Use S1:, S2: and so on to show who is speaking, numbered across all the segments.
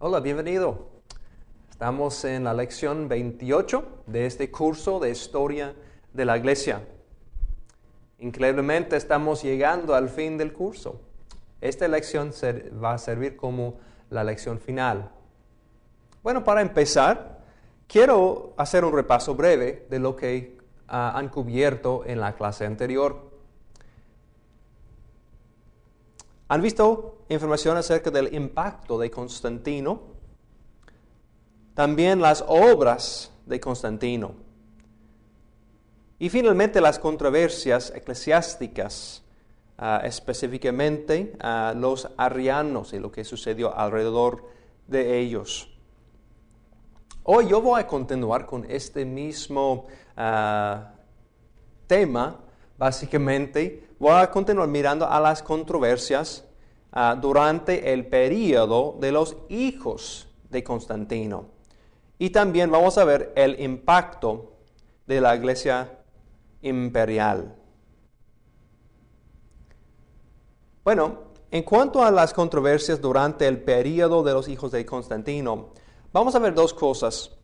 S1: Hola, bienvenido. Estamos en la lección 28 de este curso de Historia de la Iglesia. Increíblemente estamos llegando al fin del curso. Esta lección va a servir como la lección final. Bueno, para empezar, quiero hacer un repaso breve de lo que han cubierto en la clase anterior. ¿Han visto información acerca del impacto de Constantino? También las obras de Constantino. Y finalmente las controversias eclesiásticas, específicamente los arrianos y lo que sucedió alrededor de ellos. Hoy yo voy a continuar con este mismo tema. Básicamente, voy a continuar mirando a las controversias durante el período de los hijos de Constantino. Y también vamos a ver el impacto de la iglesia imperial. Bueno, en cuanto a las controversias durante el período de los hijos de Constantino, vamos a ver dos cosas.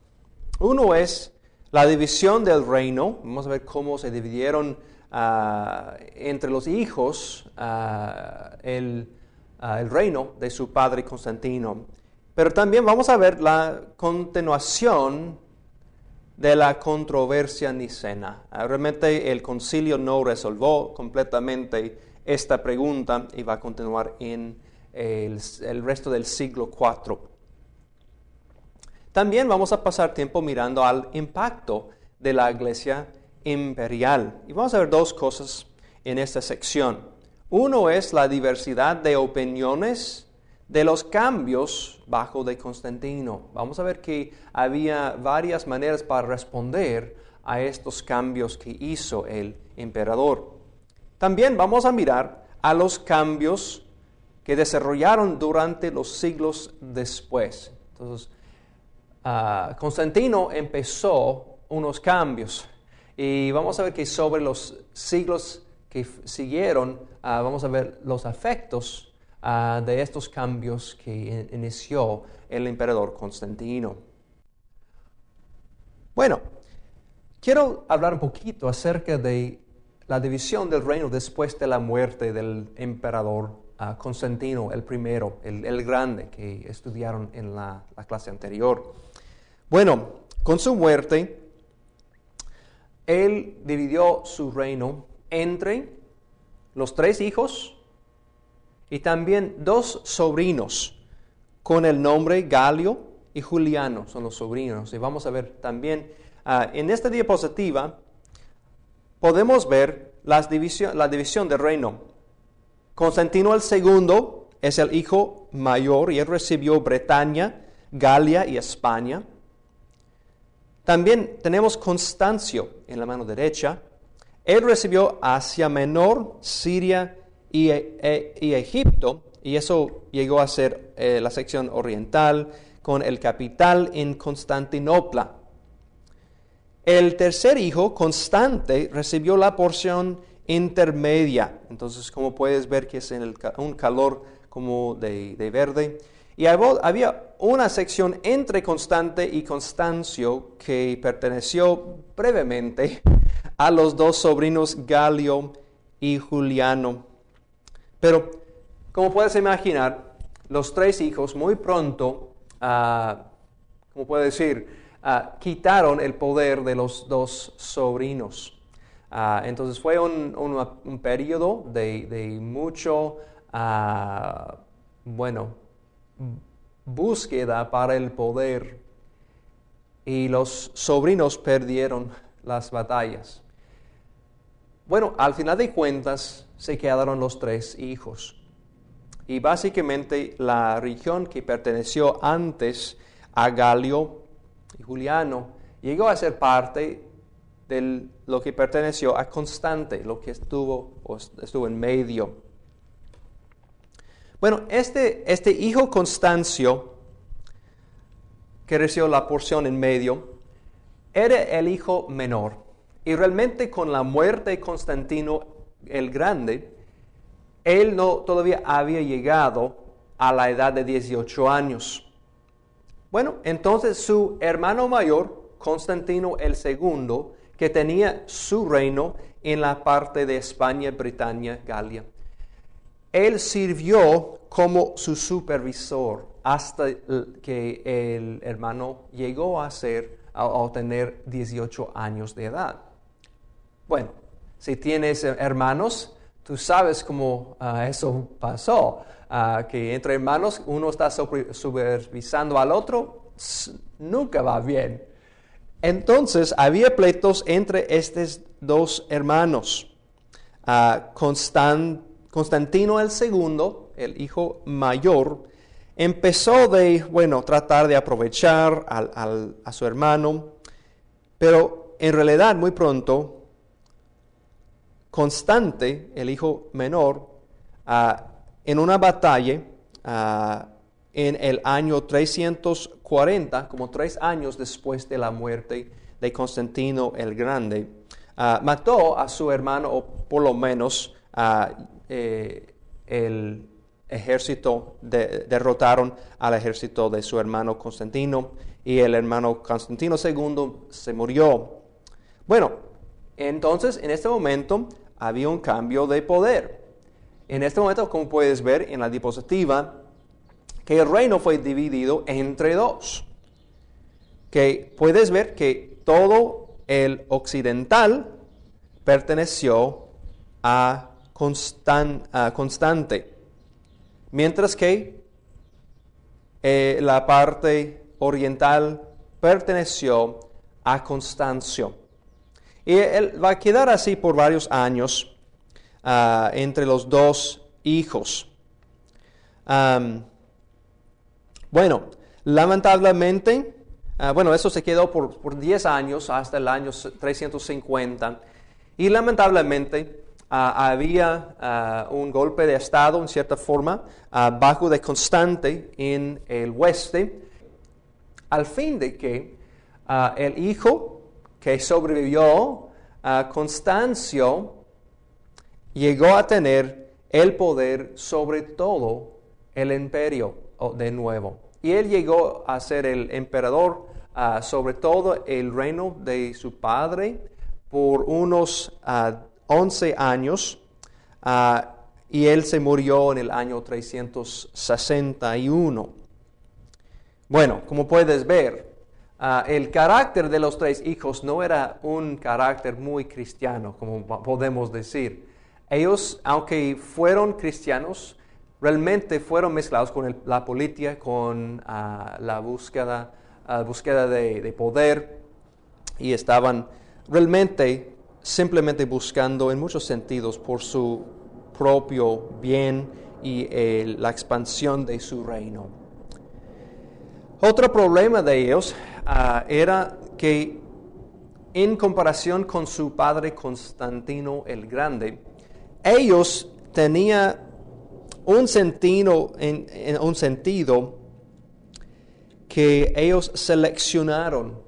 S1: Uno es la división del reino. Vamos a ver cómo se dividieron entre los hijos el reino de su padre Constantino. Pero también vamos a ver la continuación de la controversia nicena. Realmente el concilio no resolvió completamente esta pregunta y va a continuar en el resto del siglo IV. También vamos a pasar tiempo mirando al impacto de la iglesia imperial. Y vamos a ver dos cosas en esta sección. Uno es la diversidad de opiniones de los cambios bajo de Constantino. Vamos a ver que había varias maneras para responder a estos cambios que hizo el emperador. También vamos a mirar a los cambios que desarrollaron durante los siglos después. Entonces, Constantino empezó unos cambios. Y vamos a ver que sobre los siglos que siguieron, vamos a ver los efectos de estos cambios que inició el emperador Constantino. Bueno, quiero hablar un poquito acerca de la división del reino después de la muerte del emperador Constantino el primero, el grande, que estudiaron en la clase anterior. Bueno, con su muerte, él dividió su reino entre los tres hijos y también dos sobrinos con el nombre Galio y Juliano, son los sobrinos. Y vamos a ver también en esta diapositiva podemos ver la división del reino. Constantino el segundo es el hijo mayor y él recibió Bretaña, Galia y España. También tenemos Constancio en la mano derecha. Él recibió Asia Menor, Siria y Egipto, y eso llegó a ser la sección oriental, con el capital en Constantinopla. El tercer hijo, Constante, recibió la porción intermedia. Entonces, como puedes ver que es en un color como de verde. Y había una sección entre Constante y Constancio que perteneció brevemente a los dos sobrinos Galio y Juliano. Pero, como puedes imaginar, los tres hijos muy pronto, quitaron el poder de los dos sobrinos. Entonces fue un periodo de mucho, búsqueda para el poder, y los sobrinos perdieron las batallas. Bueno, al final de cuentas se quedaron los tres hijos. Y básicamente la región que perteneció antes a Galio y Juliano llegó a ser parte de lo que perteneció a Constante, lo que estuvo en medio. Bueno, este hijo Constancio, que recibió la porción en medio, era el hijo menor. Y realmente con la muerte de Constantino el Grande, él no todavía había llegado a la edad de 18 años. Bueno, entonces su hermano mayor, Constantino el II, que tenía su reino en la parte de España, Britania, Galia, él sirvió como su supervisor hasta que el hermano llegó a tener 18 años de edad. Bueno, si tienes hermanos, tú sabes cómo eso pasó, que entre hermanos uno está supervisando al otro, nunca va bien. Entonces había pleitos entre estos dos hermanos. Constantino el segundo, el hijo mayor, empezó tratar de aprovechar a su hermano, pero en realidad muy pronto, Constante, el hijo menor, en una batalla en el año 340, como 3 años después de la muerte de Constantino el Grande, mató a su hermano, o por lo menos el ejército derrotaron al ejército de su hermano Constantino, y el hermano Constantino II se murió. Bueno, entonces en este momento había un cambio de poder. En este momento, como puedes ver en la diapositiva, que el reino fue dividido entre dos. Que puedes ver que todo el occidental perteneció a Constante, mientras que la parte oriental perteneció a Constancio. Y él va a quedar así por varios años entre los dos hijos. Lamentablemente, eso se quedó por 10 años hasta el año 350. Y lamentablemente había un golpe de estado, en cierta forma, bajo de Constante en el oeste, al fin de que el hijo que sobrevivió, Constancio, llegó a tener el poder sobre todo el imperio de nuevo. Y él llegó a ser el emperador sobre todo el reino de su padre por unos 11 años, y él se murió en el año 361. Bueno, como puedes ver, el carácter de los 3 hijos no era un carácter muy cristiano, como podemos decir. Ellos, aunque fueron cristianos, realmente fueron mezclados con la política, con la búsqueda de poder, y estaban realmente simplemente buscando en muchos sentidos por su propio bien y la expansión de su reino. Otro problema de ellos era que en comparación con su padre Constantino el Grande, ellos tenían un sentido que ellos seleccionaron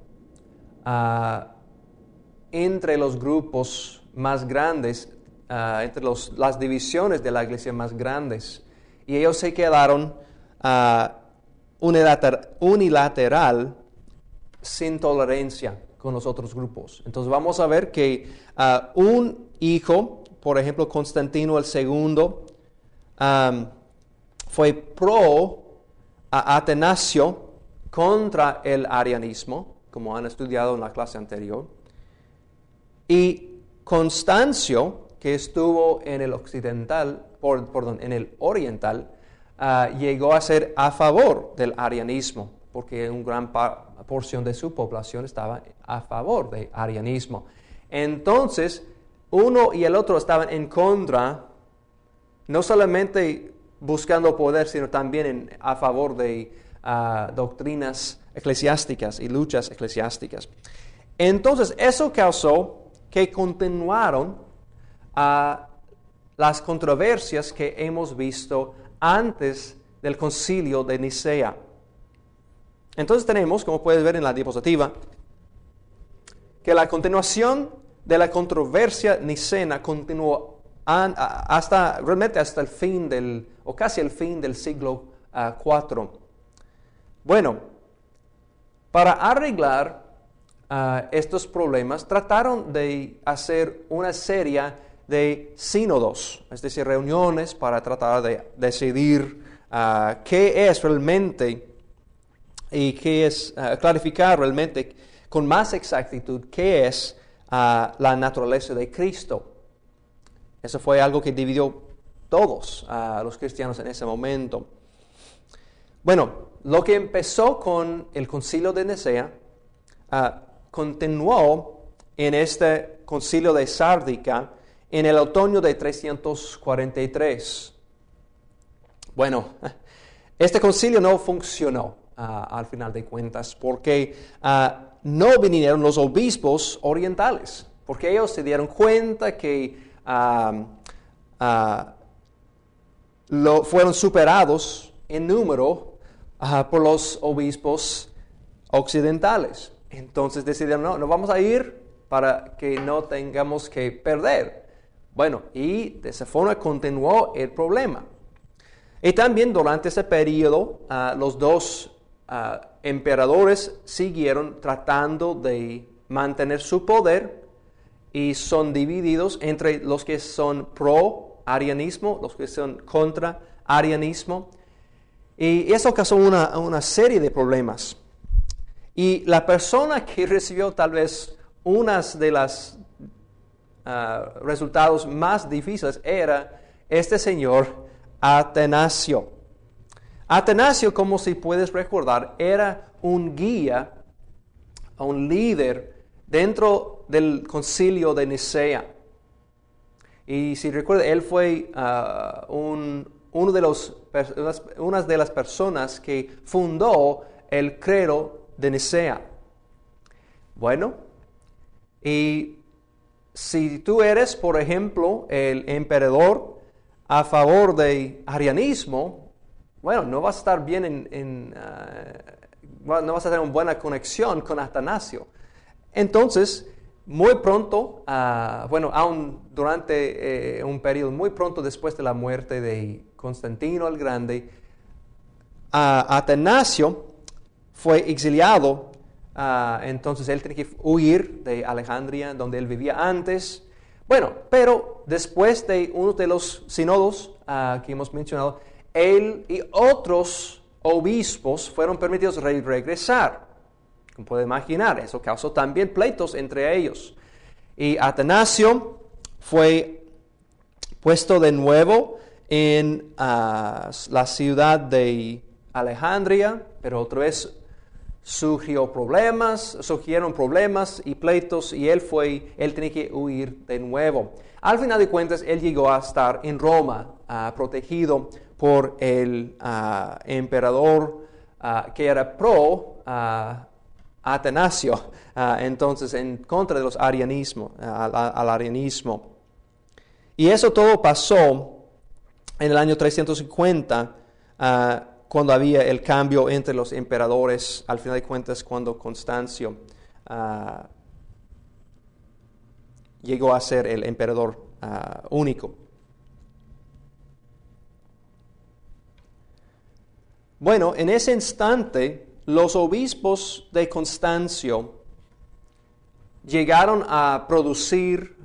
S1: entre los grupos más grandes, entre las divisiones de la iglesia más grandes, y ellos se quedaron unilateral, sin tolerancia con los otros grupos. Entonces vamos a ver que un hijo, por ejemplo Constantino el II, fue pro Atanasio contra el arianismo, como han estudiado en la clase anterior, y Constancio, que estuvo en el en el oriental, llegó a ser a favor del arianismo, porque una gran porción de su población estaba a favor del arianismo. Entonces, uno y el otro estaban en contra, no solamente buscando poder, sino también a favor de doctrinas eclesiásticas y luchas eclesiásticas. Entonces, eso causó que continuaron las controversias que hemos visto antes del concilio de Nicea. Entonces tenemos, como puedes ver en la diapositiva, que la continuación de la controversia nicena continuó realmente hasta el fin casi el fin del siglo IV. Bueno, Para arreglar estos problemas, trataron de hacer una serie de sínodos, es decir, reuniones para tratar de decidir qué es realmente y qué es clarificar realmente con más exactitud qué es la naturaleza de Cristo. Eso fue algo que dividió todos los cristianos en ese momento. Bueno, lo que empezó con el concilio de Nicea continuó en este concilio de Sárdica en el otoño de 343. Bueno, este concilio no funcionó al final de cuentas porque no vinieron los obispos orientales, porque ellos se dieron cuenta que fueron superados en número por los obispos occidentales. Entonces decidieron, no vamos a ir para que no tengamos que perder. Bueno, y de esa forma continuó el problema. Y también durante ese periodo, los dos emperadores siguieron tratando de mantener su poder y son divididos entre los que son pro-arianismo, los que son contra-arianismo. Y eso causó una serie de problemas. Y la persona que recibió tal vez unas de las resultados más difíciles era este señor Atanasio. Atanasio, como si puedes recordar, era un guía, un líder dentro del concilio de Nicea. Y si recuerda, él fue una de las personas que fundó el credo de Nicea. Bueno, y si tú eres, por ejemplo, el emperador a favor de arianismo, bueno, no vas a estar bien no vas a tener una buena conexión con Atanasio. Entonces, muy pronto, aún durante un periodo muy pronto después de la muerte de Constantino el Grande, Atanasio fue exiliado. Entonces él tenía que huir de Alejandría, donde él vivía antes. Bueno, pero después de uno de los sínodos que hemos mencionado, él y otros obispos fueron permitidos regresar. Como puede imaginar, eso causó también pleitos entre ellos. Y Atanasio fue puesto de nuevo en la ciudad de Alejandría, pero otra vez surgieron problemas y pleitos y él tenía que huir de nuevo. Al final de cuentas, él llegó a estar en Roma, protegido por el emperador que era pro Atanasio, entonces en contra de los al arianismo. Y eso todo pasó en el año 350, cuando había el cambio entre los emperadores, al final de cuentas, cuando Constancio llegó a ser el emperador único. Bueno, en ese instante, los obispos de Constancio llegaron a producir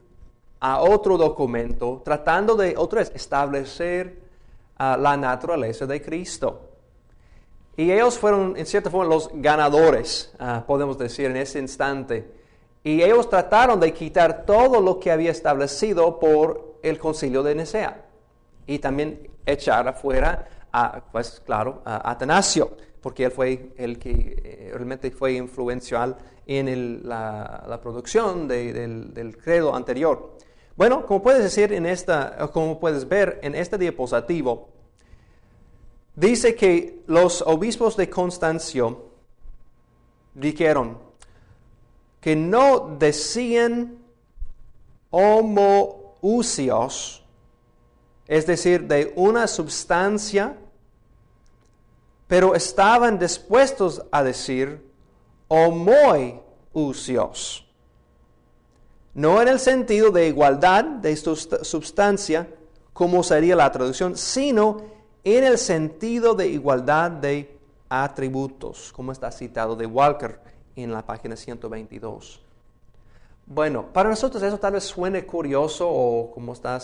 S1: otro documento tratando de otra vez establecer la naturaleza de Cristo. Y ellos fueron, en cierta forma, los ganadores, podemos decir, en ese instante. Y ellos trataron de quitar todo lo que había establecido por el concilio de Nicea. Y también echar afuera, a Atanasio, porque él fue el que realmente fue influencial en la producción del credo anterior. Bueno, como puedes ver en este diapositivo, dice que los obispos de Constancio dijeron que no decían homoousios, es decir, de una substancia, pero estaban dispuestos a decir homoousios. No en el sentido de igualdad de substancia, como sería la traducción, sino en el sentido de igualdad de atributos, como está citado de Walker en la página 122. Bueno, para nosotros eso tal vez suene curioso o como están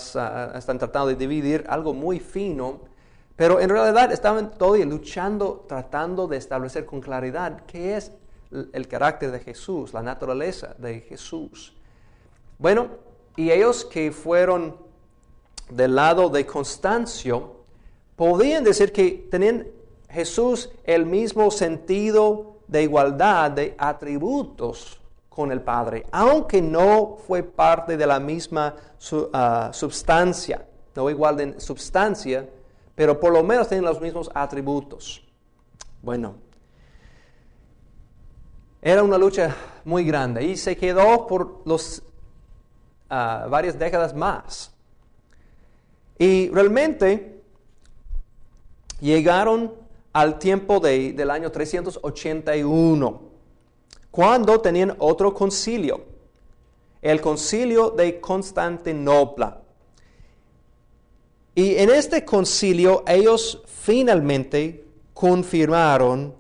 S1: tratando de dividir algo muy fino, pero en realidad estaban todavía luchando, tratando de establecer con claridad qué es el carácter de Jesús, la naturaleza de Jesús. Bueno, y ellos que fueron del lado de Constancio, podían decir que tenían Jesús el mismo sentido de igualdad de atributos con el Padre, aunque no fue parte de la misma substancia, no igual en substancia, pero por lo menos tienen los mismos atributos. Bueno, era una lucha muy grande y se quedó por varias décadas más. Y realmente llegaron al tiempo del año 381, cuando tenían otro concilio, el concilio de Constantinopla. Y en este concilio ellos finalmente confirmaron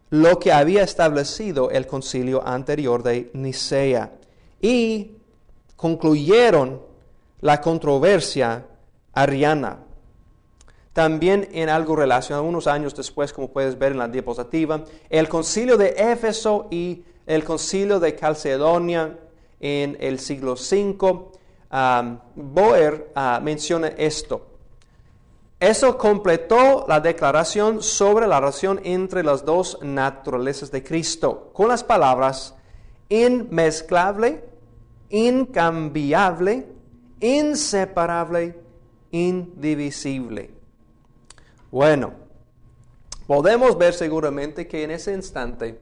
S1: lo que había establecido el concilio anterior de Nicea y concluyeron la controversia ariana. También en algo relacionado, unos años después, como puedes ver en la diapositiva, el concilio de Éfeso y el concilio de Calcedonia en el siglo V, Boer menciona esto. Eso completó la declaración sobre la relación entre las dos naturalezas de Cristo, con las palabras inmezclable, incambiable, inseparable, indivisible. Bueno, podemos ver seguramente que en ese instante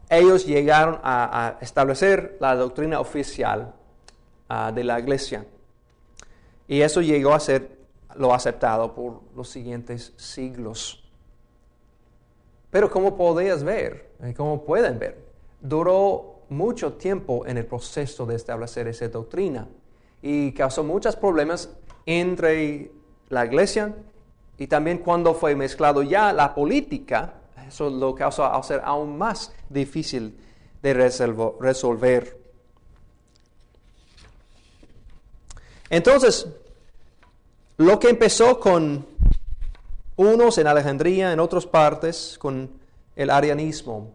S1: ellos llegaron a establecer la doctrina oficial de la iglesia. Y eso llegó a ser lo aceptado por los siguientes siglos. Pero como podías ver, como pueden ver, duró mucho tiempo en el proceso de establecer esa doctrina y causó muchos problemas entre la iglesia y también cuando fue mezclado ya la política, eso lo causó a ser aún más difícil de resolver. Entonces, lo que empezó con unos en Alejandría, en otras partes, con el arianismo,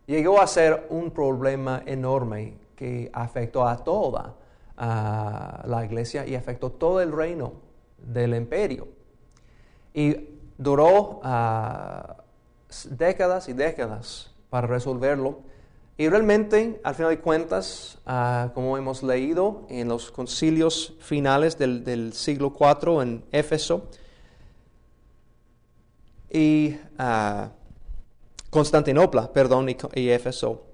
S1: llegó a ser un problema enorme que afectó a toda la iglesia y afectó todo el reino del imperio. Y duró décadas y décadas para resolverlo. Y realmente, al final de cuentas, como hemos leído en los concilios finales del siglo IV en Éfeso y Constantinopla, y Éfeso,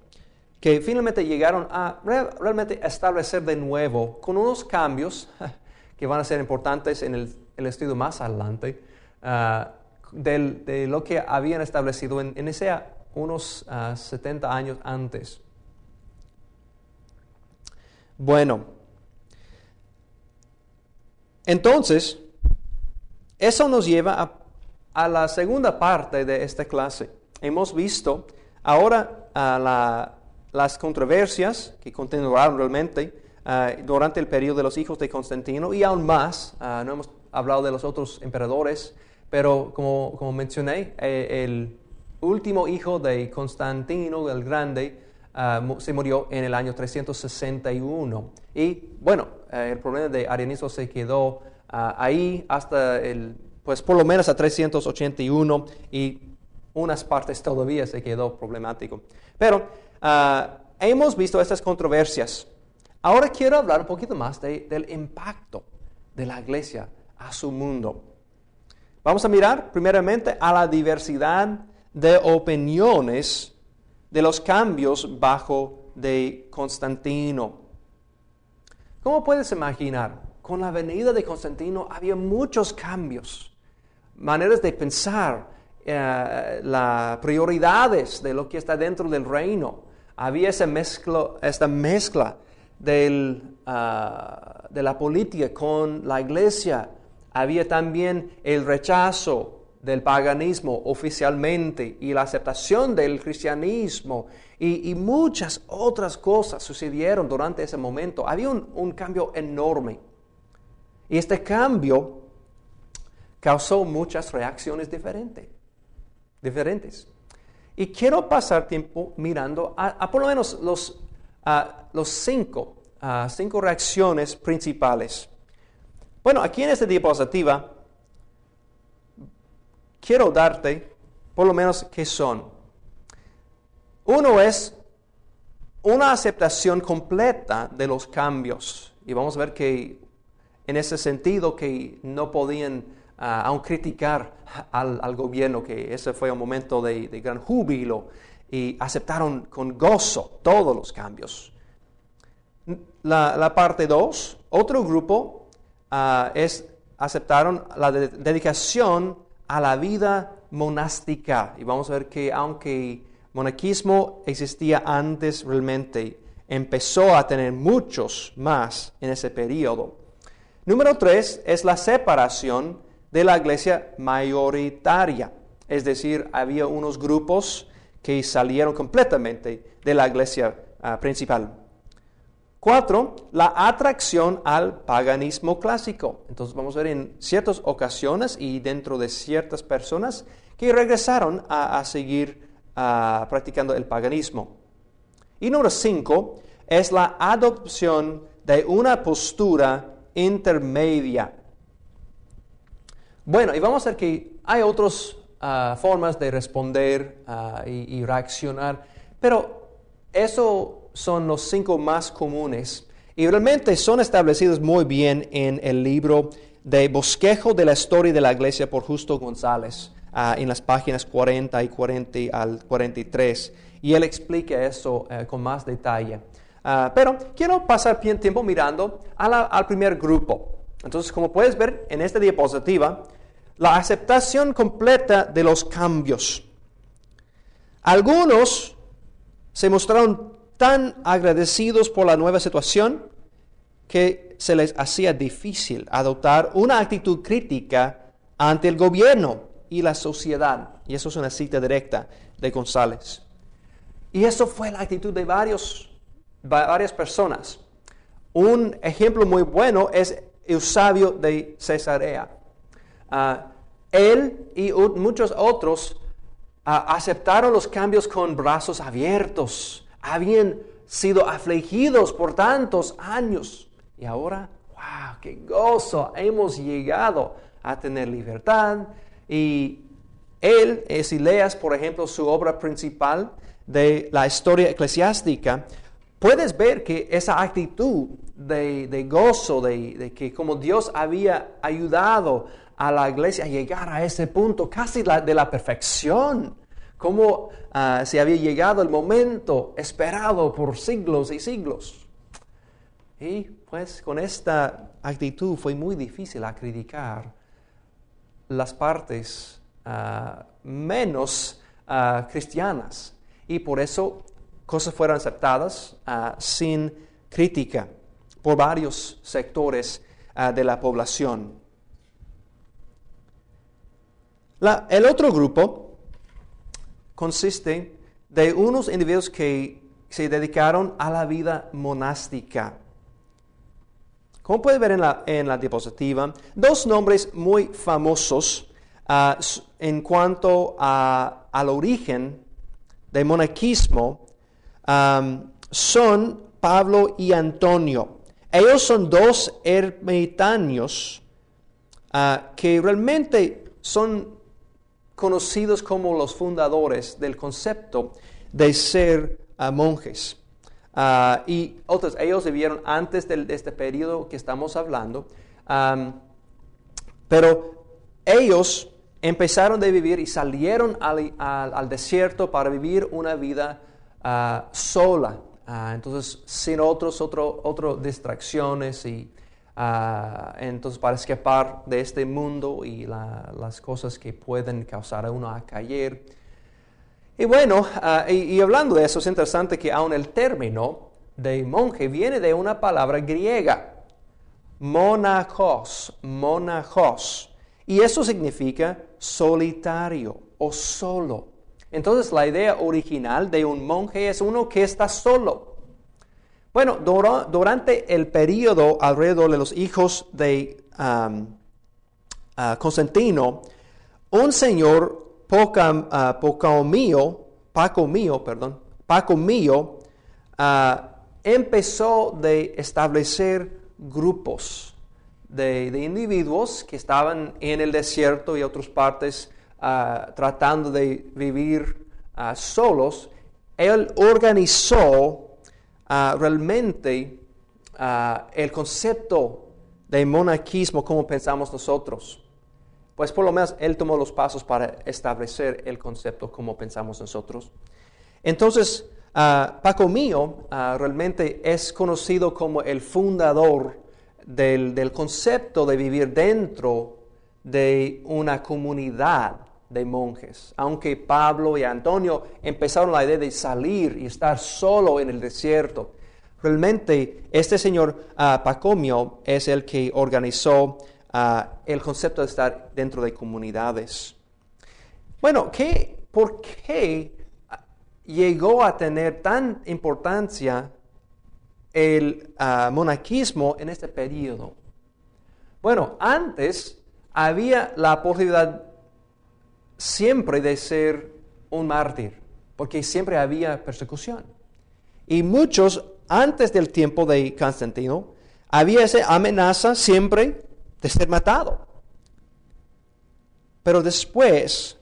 S1: que finalmente llegaron a realmente establecer de nuevo, con unos cambios que van a ser importantes en el estudio más adelante, de lo que habían establecido en ese unos 70 años antes. Bueno, entonces, eso nos lleva a la segunda parte de esta clase. Hemos visto ahora las controversias que continuaron realmente durante el periodo de los hijos de Constantino y aún más. No hemos hablado de los otros emperadores, pero como mencioné, el último hijo de Constantino el Grande se murió en el año 361. Y bueno, el problema de arianismo se quedó ahí hasta pues por lo menos a 381 y unas partes todavía se quedó problemático. Pero hemos visto estas controversias. Ahora quiero hablar un poquito más del impacto de la iglesia a su mundo. Vamos a mirar primeramente a la diversidad de opiniones de los cambios bajo de Constantino. ¿Cómo puedes imaginar? Con la venida de Constantino había muchos cambios, maneras de pensar, las prioridades de lo que está dentro del reino. Había esta mezcla de la política con la iglesia. Había también el rechazo del paganismo oficialmente y la aceptación del cristianismo y muchas otras cosas sucedieron durante ese momento. Había un cambio enorme. Y este cambio causó muchas reacciones diferentes. Y quiero pasar tiempo mirando a por lo menos los cinco reacciones principales. Bueno, aquí en esta diapositiva quiero darte por lo menos qué son. Uno es una aceptación completa de los cambios. Y vamos a ver que en ese sentido que no podían aún criticar al gobierno, que ese fue un momento de gran júbilo y aceptaron con gozo todos los cambios. La parte 2, otro grupo aceptaron la dedicación a la vida monástica. Y vamos a ver que aunque monaquismo existía antes, realmente empezó a tener muchos más en ese periodo. Número 3 es la separación de la iglesia mayoritaria. Es decir, había unos grupos que salieron completamente de la iglesia principal. 4, la atracción al paganismo clásico. Entonces vamos a ver en ciertas ocasiones y dentro de ciertas personas que regresaron a seguir practicando el paganismo. Y número 5 es la adopción de una postura intermedia. Bueno, y vamos a ver que hay otras formas de responder y reaccionar, pero eso son los 5 más comunes y realmente son establecidos muy bien en el libro de Bosquejo de la Historia de la Iglesia por Justo González, en las páginas 40 y 40 al 43, y él explica eso con más detalle. Pero quiero pasar tiempo mirando al primer grupo. Entonces, como puedes ver en esta diapositiva, la aceptación completa de los cambios. Algunos se mostraron tan agradecidos por la nueva situación que se les hacía difícil adoptar una actitud crítica ante el gobierno y la sociedad. Y eso es una cita directa de González. Y eso fue la actitud de varias personas. Un ejemplo muy bueno es Eusebio de Cesarea. Él y muchos otros aceptaron los cambios con brazos abiertos. Habían sido afligidos por tantos años. Y ahora, ¡wow! ¡Qué gozo! Hemos llegado a tener libertad. Y él, si leas, por ejemplo, su obra principal de la historia eclesiástica, puedes ver que esa actitud de gozo, de que como Dios había ayudado a la iglesia a llegar a ese punto casi de la perfección, como se había llegado el momento esperado por siglos y siglos. Y pues con esta actitud fue muy difícil criticar las partes menos cristianas. Y por eso cosas fueron aceptadas sin crítica por varios sectores de la población. El otro grupo consiste de unos individuos que se dedicaron a la vida monástica. Como puede ver en la diapositiva, 2 nombres muy famosos en cuanto al origen del monaquismo son Pablo y Antonio. Ellos son 2 ermitaños que realmente son conocidos como los fundadores del concepto de ser monjes. Y otros, ellos vivieron antes de este periodo que estamos hablando, pero ellos empezaron de vivir y salieron al desierto para vivir una vida sola, entonces sin otras distracciones y entonces para escapar de este mundo y las cosas que pueden causar a uno a caer. Y bueno, y hablando de eso, es interesante que aún el término de monje viene de una palabra griega, monachos. y eso significa solitario o solo. Entonces la idea original de un monje es uno que está solo. Bueno, durante el periodo alrededor de los hijos de Constantino, un señor Paco Mio, empezó de establecer grupos de individuos que estaban en el desierto y otras partes tratando de vivir solos. Él organizó realmente el concepto de monaquismo como pensamos nosotros. Pues por lo menos él tomó los pasos para establecer el concepto como pensamos nosotros. Entonces, Paco Mio realmente es conocido como el fundador del concepto de vivir dentro de una comunidad de monjes. Aunque Pablo y Antonio empezaron la idea de salir y estar solo en el desierto, realmente este señor Paco Mio es el que organizó el concepto de estar dentro de comunidades. Bueno, ¿por qué llegó a tener tan importancia el monaquismo en este periodo? Bueno, antes había la posibilidad siempre de ser un mártir, porque siempre había persecución. Y muchos, antes del tiempo de Constantino, había esa amenaza siempre de ser matado. Pero después,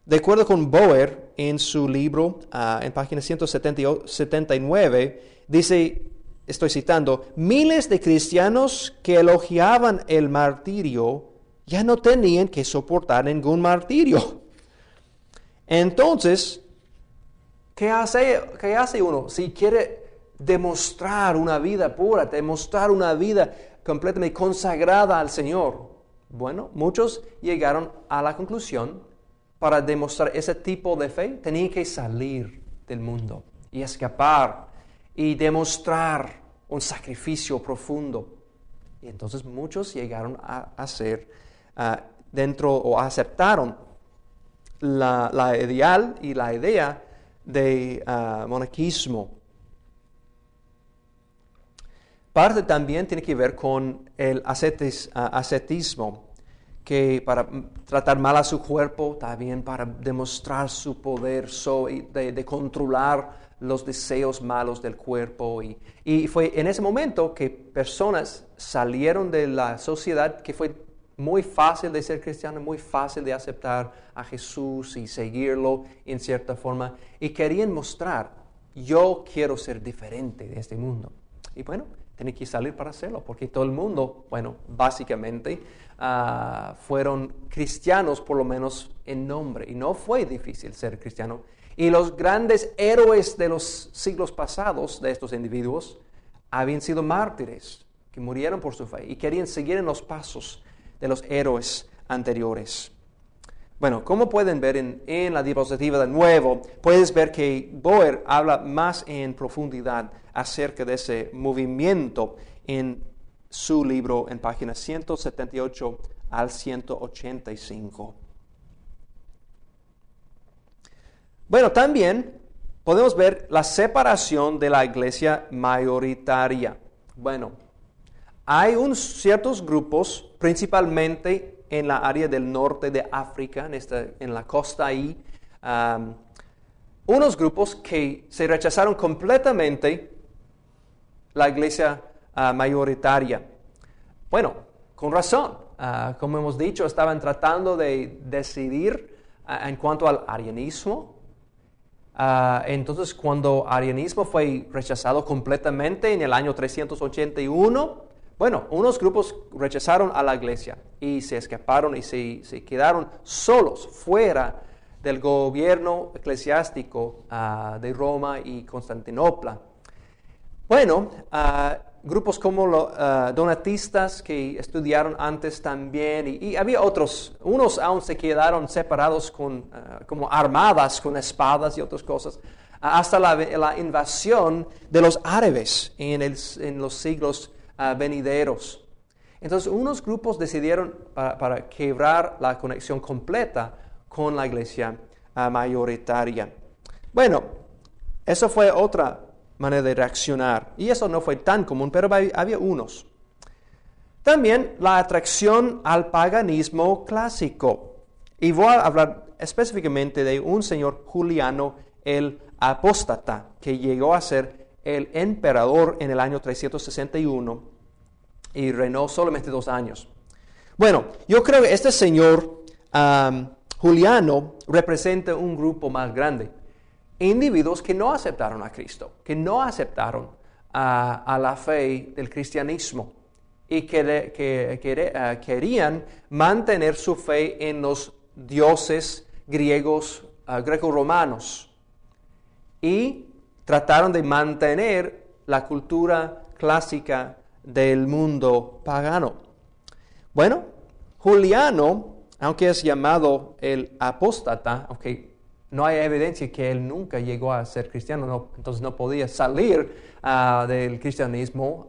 S1: de acuerdo con Boer, en su libro, en página 179, dice, estoy citando, miles de cristianos que elogiaban el martirio ya no tenían que soportar ningún martirio. Entonces, ¿qué hace uno si quiere demostrar una vida pura, demostrar una vida completamente consagrada al Señor? Bueno, muchos llegaron a la conclusión, para demostrar ese tipo de fe, tenían que salir del mundo y escapar y demostrar un sacrificio profundo. Y entonces muchos llegaron a ser dentro o aceptaron la ideal y la idea de monaquismo. Parte también tiene que ver con el ascetismo, que para tratar mal a su cuerpo, también para demostrar su poder de controlar los deseos malos del cuerpo. Y fue en ese momento que personas salieron de la sociedad, que fue muy fácil de ser cristiano, muy fácil de aceptar a Jesús y seguirlo en cierta forma, y querían mostrar, yo quiero ser diferente de este mundo. Y bueno, tiene que salir para hacerlo, porque todo el mundo, bueno, básicamente fueron cristianos, por lo menos en nombre, y no fue difícil ser cristiano. Y los grandes héroes de los siglos pasados de estos individuos habían sido mártires, que murieron por su fe, y querían seguir en los pasos de los héroes anteriores. Bueno, como pueden ver en la diapositiva de nuevo, puedes ver que Boer habla más en profundidad acerca de ese movimiento en su libro en páginas 178 al 185. Bueno, también podemos ver la separación de la iglesia mayoritaria. Bueno, hay ciertos grupos, principalmente en la área del norte de África, en la costa ahí, unos grupos que se rechazaron completamente la iglesia mayoritaria. Bueno, con razón. Como hemos dicho, estaban tratando de decidir en cuanto al arianismo. Entonces, cuando arianismo fue rechazado completamente en el año 381, bueno, unos grupos rechazaron a la iglesia y se escaparon y se quedaron solos fuera del gobierno eclesiástico de Roma y Constantinopla. Bueno, grupos como los donatistas que estudiaron antes también, y había otros, unos aún se quedaron separados como armadas con espadas y otras cosas, hasta la invasión de los árabes en los siglos venideros. Entonces unos grupos decidieron para quebrar la conexión completa con la iglesia mayoritaria. Bueno, eso fue otra manera de reaccionar. Y eso no fue tan común, pero había unos. También la atracción al paganismo clásico. Y voy a hablar específicamente de un señor Juliano el Apóstata, que llegó a ser el emperador en el año 361 y reinó solamente 2 años. Bueno, yo creo que este señor Juliano representa un grupo más grande. Individuos que no aceptaron a Cristo, que no aceptaron a la fe del cristianismo y que querían mantener su fe en los dioses griegos, greco-romanos, y trataron de mantener la cultura clásica del mundo pagano. Bueno, Juliano, aunque es llamado el apóstata, aunque no hay evidencia que él nunca llegó a ser cristiano, entonces no podía salir del cristianismo.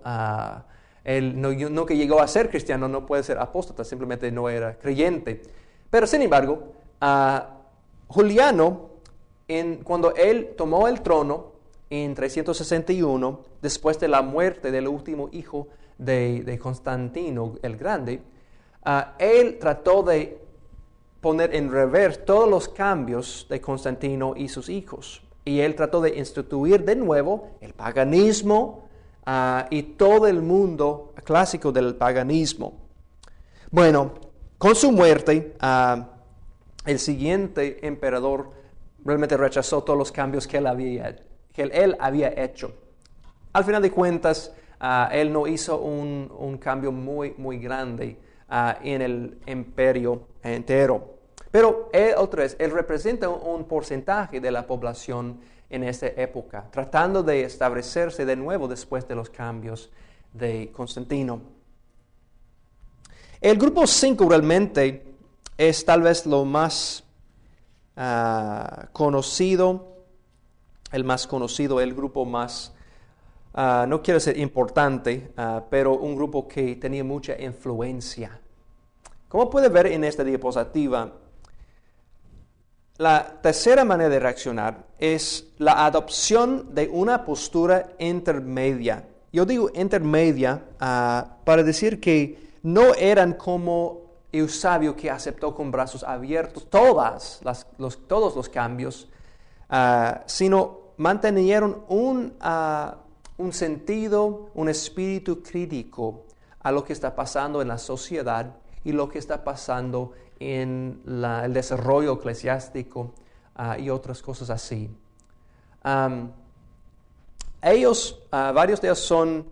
S1: Él nunca llegó a ser cristiano, no puede ser apóstata, simplemente no era creyente. Pero sin embargo, Juliano, cuando él tomó el trono en 361, después de la muerte del último hijo de Constantino el Grande, él trató de poner en reverso todos los cambios de Constantino y sus hijos. Y él trató de instituir de nuevo el paganismo y todo el mundo clásico del paganismo. Bueno, con su muerte, el siguiente emperador realmente rechazó todos los cambios que él había hecho. Al final de cuentas, él no hizo un cambio muy, muy grande en el imperio entero. Pero él representa un porcentaje de la población en esta época, tratando de establecerse de nuevo después de los cambios de Constantino. El grupo 5 realmente es tal vez lo más conocido, el grupo más, no quiero ser importante, pero un grupo que tenía mucha influencia. Como puede ver en esta diapositiva, la tercera manera de reaccionar es la adopción de una postura intermedia. Yo digo intermedia para decir que no eran como Eusebio, que aceptó con brazos abiertos todos los cambios, sino mantenieron un sentido, un espíritu crítico a lo que está pasando en la sociedad y lo que está pasando en el desarrollo eclesiástico y otras cosas así. Varios de ellos son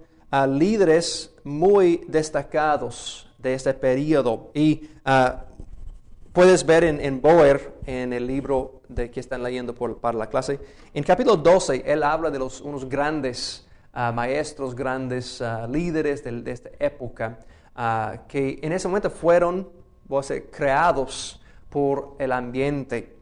S1: líderes muy destacados de este periodo. Y puedes ver en Boer, en el libro que están leyendo para la clase, en capítulo 12, él habla de unos grandes maestros, grandes líderes de esta época, que en ese momento fueron creados por el ambiente.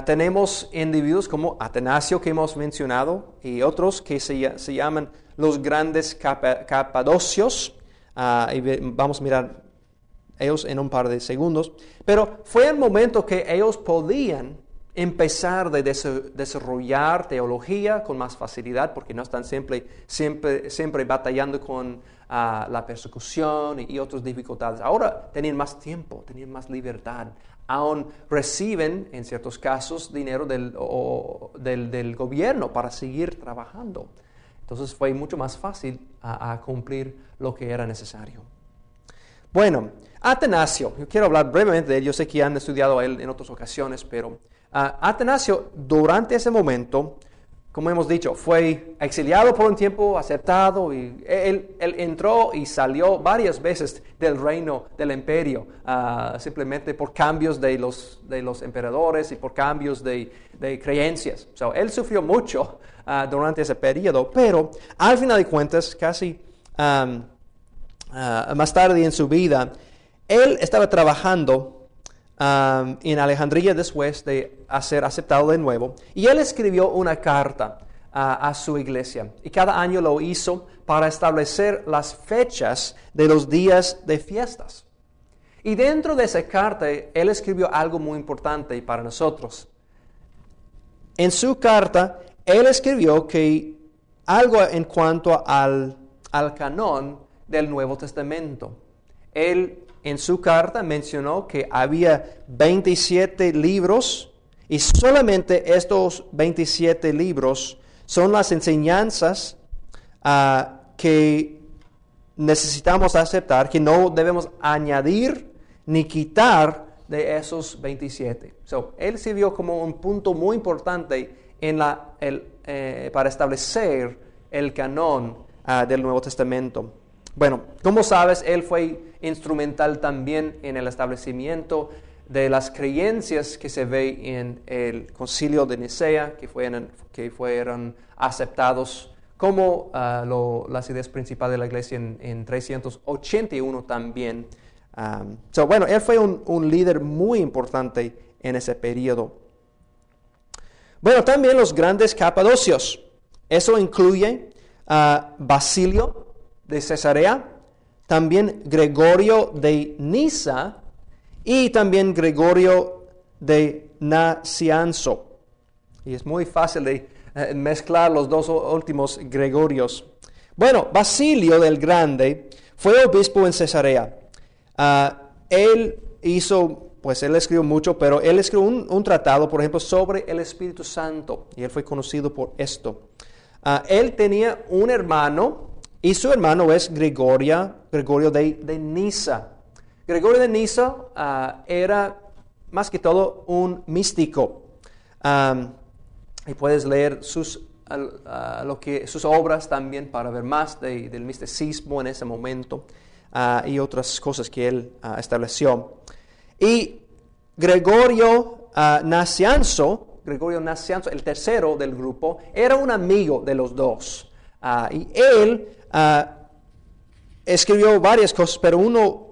S1: Tenemos individuos como Atanasio, que hemos mencionado, y otros que se llaman los grandes capadocios. Y vamos a mirar ellos en un par de segundos. Pero fue el momento que ellos podían empezar de desarrollar teología con más facilidad, porque no están siempre batallando con la persecución y otras dificultades. Ahora tenían más tiempo, tenían más libertad. Aún reciben, en ciertos casos, dinero del gobierno para seguir trabajando. Entonces fue mucho más fácil a cumplir lo que era necesario. Bueno, Atanasio, yo quiero hablar brevemente de él. Yo sé que han estudiado a él en otras ocasiones, pero Atanasio, durante ese momento, como hemos dicho, fue exiliado por un tiempo, aceptado, y él entró y salió varias veces del reino del imperio, simplemente por cambios de los emperadores y por cambios de creencias. Él sufrió mucho durante ese periodo, pero al final de cuentas, casi más tarde en su vida, él estaba trabajando en Alejandría después de ser aceptado de nuevo, y él escribió una carta a su iglesia. Y cada año lo hizo para establecer las fechas de los días de fiestas. Y dentro de esa carta, él escribió algo muy importante para nosotros. En su carta, él escribió que algo en cuanto al canon del Nuevo Testamento. Él en su carta mencionó que había 27 libros y solamente estos 27 libros son las enseñanzas que necesitamos aceptar, que no debemos añadir ni quitar de esos 27. Él sirvió como un punto muy importante para establecer el canon del Nuevo Testamento. Bueno, como sabes, él fue instrumental también en el establecimiento de las creencias que se ve en el Concilio de Nicea, que fueron aceptados como las ideas principales de la Iglesia en 381 también. Bueno, él fue un líder muy importante en ese periodo. Bueno, también los grandes capadocios. Eso incluye Basilio de Cesarea, también Gregorio de Nisa y también Gregorio de Nacianzo. Y es muy fácil de mezclar los dos últimos Gregorios. Bueno, Basilio del Grande fue obispo en Cesarea. Él escribió mucho, pero él escribió un tratado, por ejemplo, sobre el Espíritu Santo, y él fue conocido por esto. Él tenía un hermano, y su hermano es Gregorio de Nisa. Gregorio de Nisa era más que todo un místico. Y puedes leer sus obras también para ver más del misticismo en ese momento y otras cosas que él estableció. Y Gregorio Nacianzo, el tercero del grupo, era un amigo de los dos. Y él escribió varias cosas, pero uno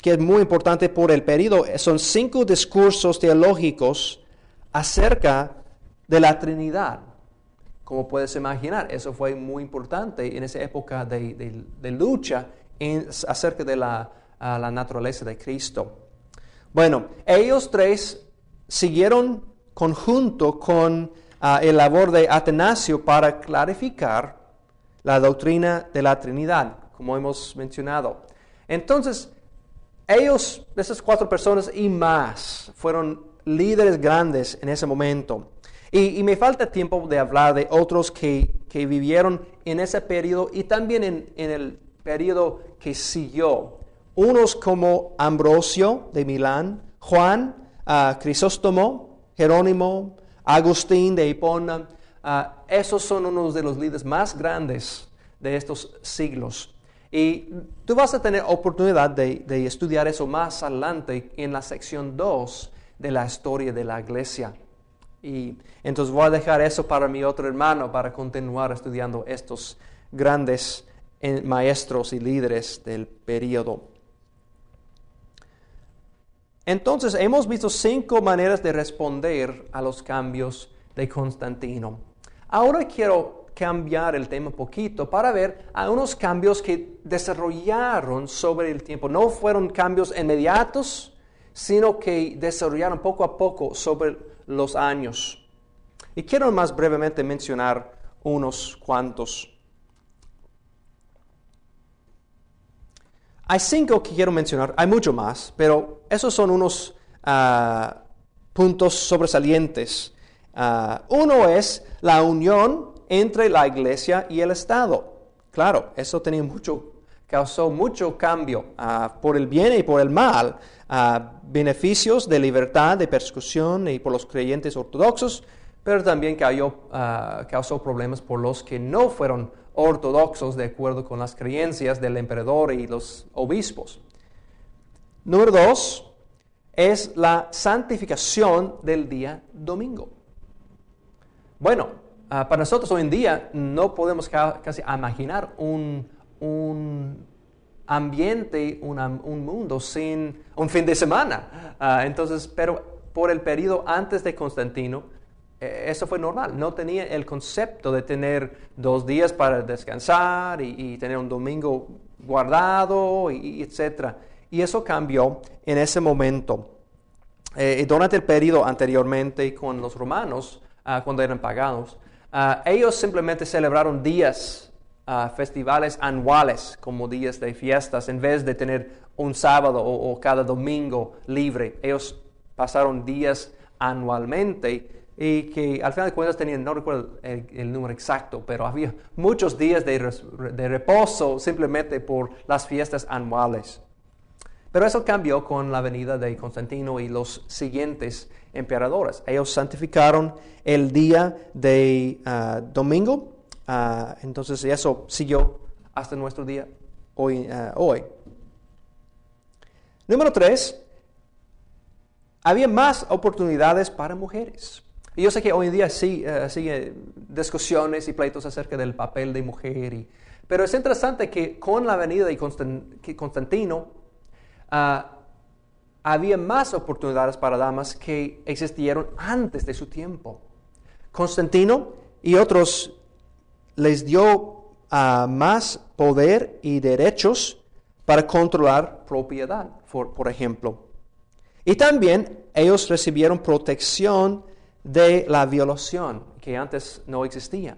S1: que es muy importante por el periodo son 5 discursos teológicos acerca de la Trinidad. Como puedes imaginar, eso fue muy importante en esa época de lucha acerca de la naturaleza de Cristo. Bueno, ellos tres siguieron conjunto con el labor de Atanasio para clarificar la doctrina de la Trinidad, como hemos mencionado. Entonces, esas 4 personas y más, fueron líderes grandes en ese momento. Y me falta tiempo de hablar de otros que vivieron en ese periodo y también en el periodo que siguió. Unos como Ambrosio de Milán, Juan, Crisóstomo, Jerónimo, Agustín de Hipona. Esos son unos de los líderes más grandes de estos siglos. Y tú vas a tener oportunidad de estudiar eso más adelante en la sección 2 de la historia de la iglesia. Y entonces voy a dejar eso para mi otro hermano para continuar estudiando estos grandes maestros y líderes del periodo. Entonces hemos visto 5 maneras de responder a los cambios de Constantino. Ahora quiero cambiar el tema un poquito para ver algunos cambios que desarrollaron sobre el tiempo. No fueron cambios inmediatos, sino que desarrollaron poco a poco sobre los años. Y quiero más brevemente mencionar unos cuantos. Hay 5 que quiero mencionar, hay mucho más, pero esos son unos puntos sobresalientes. Uno es la unión entre la iglesia y el Estado. Claro, eso causó mucho cambio por el bien y por el mal. Beneficios de libertad, de persecución y por los creyentes ortodoxos, pero también causó problemas por los que no fueron ortodoxos de acuerdo con las creencias del emperador y los obispos. Número 2 es la santificación del día domingo. Bueno, para nosotros hoy en día no podemos casi imaginar un ambiente, un mundo sin un fin de semana. Entonces, pero por el periodo antes de Constantino, eso fue normal. No tenía el concepto de tener 2 días para descansar y tener un domingo guardado, y etc. Y eso cambió en ese momento. Durante el periodo anteriormente con los romanos, cuando eran paganos, ellos simplemente celebraron días, festivales anuales, como días de fiestas, en vez de tener un sábado o cada domingo libre. Ellos pasaron días anualmente y que al final de cuentas tenían, no recuerdo el número exacto, pero había muchos días de reposo simplemente por las fiestas anuales. Pero eso cambió con la venida de Constantino y los siguientes emperadores. Ellos santificaron el día de domingo, entonces eso siguió hasta nuestro día hoy. Número 3, había más oportunidades para mujeres. Y yo sé que hoy en día sí sigue discusiones y pleitos acerca del papel de mujer, pero es interesante que con la venida de Constantino, había más oportunidades para damas que existieron antes de su tiempo. Constantino y otros les dio más poder y derechos para controlar propiedad, por ejemplo. Y también ellos recibieron protección de la violación, que antes no existía.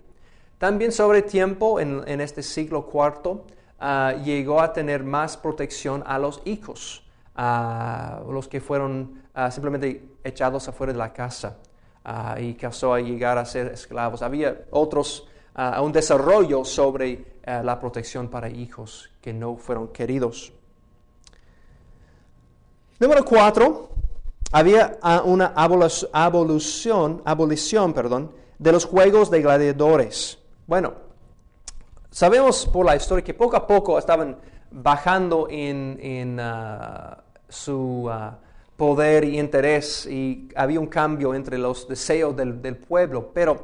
S1: También sobre tiempo, en este siglo IV, llegó a tener más protección a los hijos, los que fueron simplemente echados afuera de la casa y causó a llegar a ser esclavos. Había un desarrollo sobre la protección para hijos que no fueron queridos. Número 4, había una abolición de los juegos de gladiadores. Bueno, sabemos por la historia que poco a poco estaban bajando en su poder y interés y había un cambio entre los deseos del pueblo, pero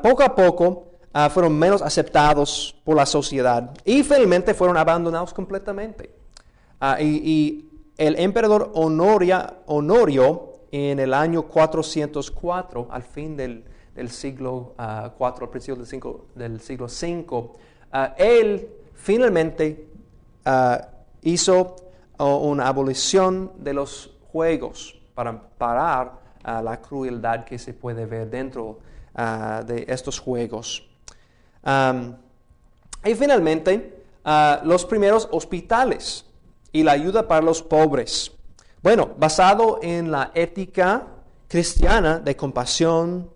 S1: poco a poco fueron menos aceptados por la sociedad y finalmente fueron abandonados completamente. Y el emperador Honorio en el año 404, al fin del siglo IV, al principio del siglo V, él finalmente hizo una abolición de los juegos para parar la crueldad que se puede ver dentro de estos juegos. Y finalmente, los primeros hospitales y la ayuda para los pobres. Bueno, basado en la ética cristiana de compasión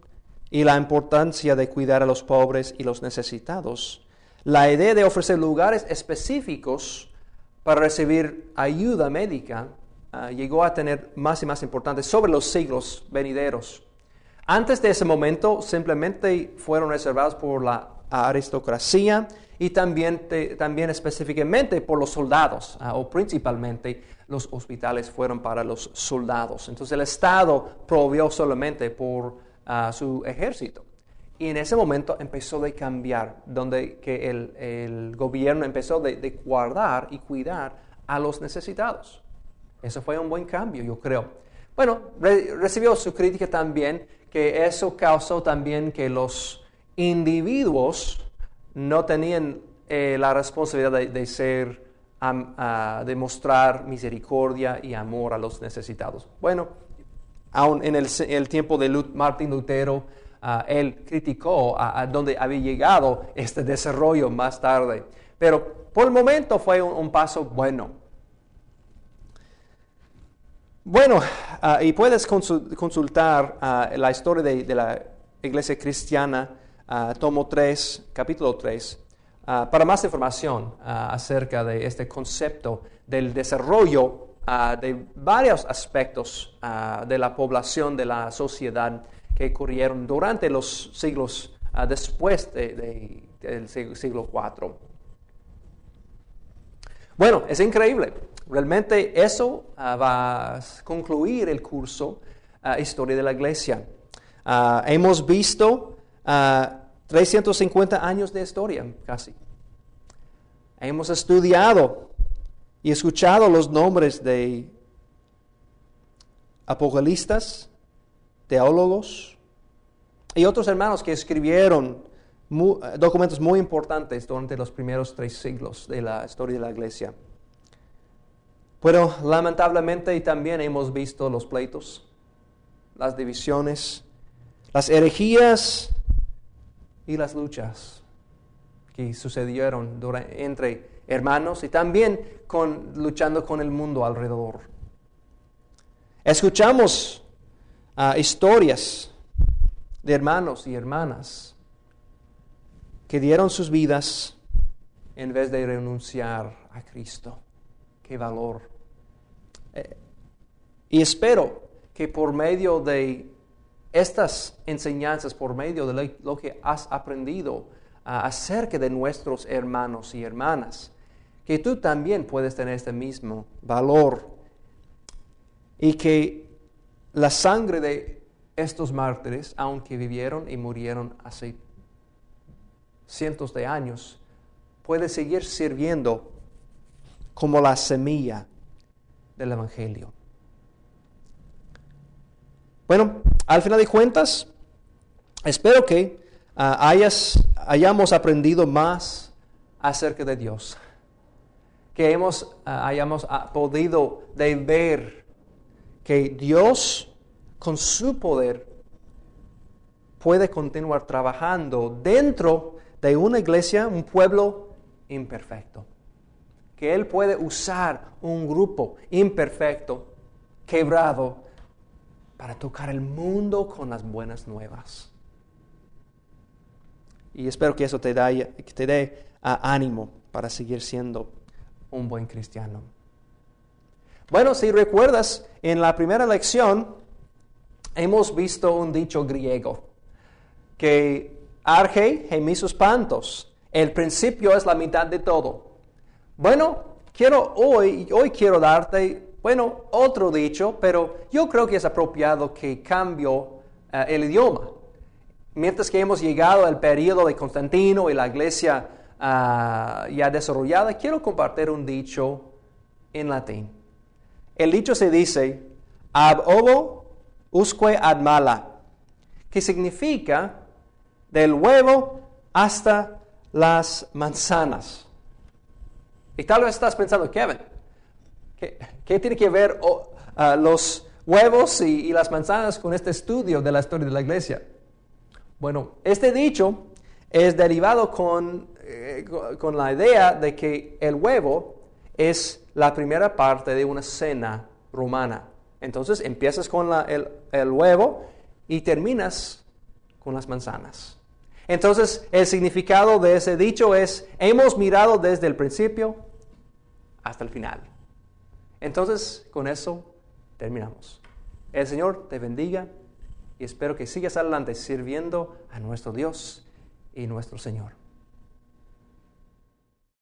S1: y la importancia de cuidar a los pobres y los necesitados, la idea de ofrecer lugares específicos para recibir ayuda médica llegó a tener más y más importancia sobre los siglos venideros. Antes de ese momento simplemente fueron reservados por la aristocracia y también específicamente por los soldados, o principalmente los hospitales fueron para los soldados. Entonces el Estado proveyó solamente por su ejército. Y en ese momento empezó a cambiar, donde que el gobierno empezó de guardar y cuidar a los necesitados. Eso fue un buen cambio, yo creo. Bueno, recibió su crítica también, que eso causó también que los individuos no tenían la responsabilidad de mostrar misericordia y amor a los necesitados. Bueno, aún en el tiempo de Martín Lutero, él criticó a dónde había llegado este desarrollo más tarde. Pero por el momento fue un paso bueno. Bueno, y puedes consultar la historia de la Iglesia Cristiana, tomo 3, capítulo 3, para más información acerca de este concepto del desarrollo de varios aspectos de la población, de la sociedad que ocurrieron durante los siglos después del siglo IV. Bueno, es increíble. Realmente eso va a concluir el curso Historia de la Iglesia. Hemos visto 350 años de historia, casi. Hemos estudiado y escuchado los nombres de apologistas, teólogos, y otros hermanos que escribieron documentos muy importantes durante los primeros 3 siglos de la historia de la iglesia. Pero lamentablemente también hemos visto los pleitos, las divisiones, las herejías y las luchas que sucedieron entre hermanos y también luchando con el mundo alrededor. Escuchamos historias de hermanos y hermanas que dieron sus vidas en vez de renunciar a Cristo. ¡Qué valor! Y espero que por medio de estas enseñanzas, por medio de lo que has aprendido acerca de nuestros hermanos y hermanas, que tú también puedes tener este mismo valor y que la sangre de estos mártires, aunque vivieron y murieron hace cientos de años, puede seguir sirviendo como la semilla del Evangelio. Bueno, al final de cuentas, espero que hayamos aprendido más acerca de Dios, que hayamos podido ver que Dios con su poder puede continuar trabajando dentro de una iglesia, un pueblo imperfecto. Que Él puede usar un grupo imperfecto, quebrado, para tocar el mundo con las buenas nuevas. Y espero que eso te dé ánimo para seguir siendo un buen cristiano. Bueno, si recuerdas, en la primera lección hemos visto un dicho griego, que arge gemisus pantos, el principio es la mitad de todo. Bueno, hoy quiero darte, otro dicho, pero yo creo que es apropiado que cambio el idioma. Mientras que hemos llegado al periodo de Constantino y la iglesia ya desarrollada, quiero compartir un dicho en latín. El dicho se dice, ab ovo usque ad mala, que significa del huevo hasta las manzanas. Y tal vez estás pensando, Kevin, ¿qué tiene que ver los huevos y las manzanas con este estudio de la historia de la iglesia? Bueno, este dicho es derivado con la idea de que el huevo es la primera parte de una cena romana. Entonces empiezas con el huevo y terminas con las manzanas. Entonces, el significado de ese dicho es, hemos mirado desde el principio hasta el final. Entonces, con eso terminamos. El Señor te bendiga y espero que sigas adelante sirviendo a nuestro Dios y nuestro Señor.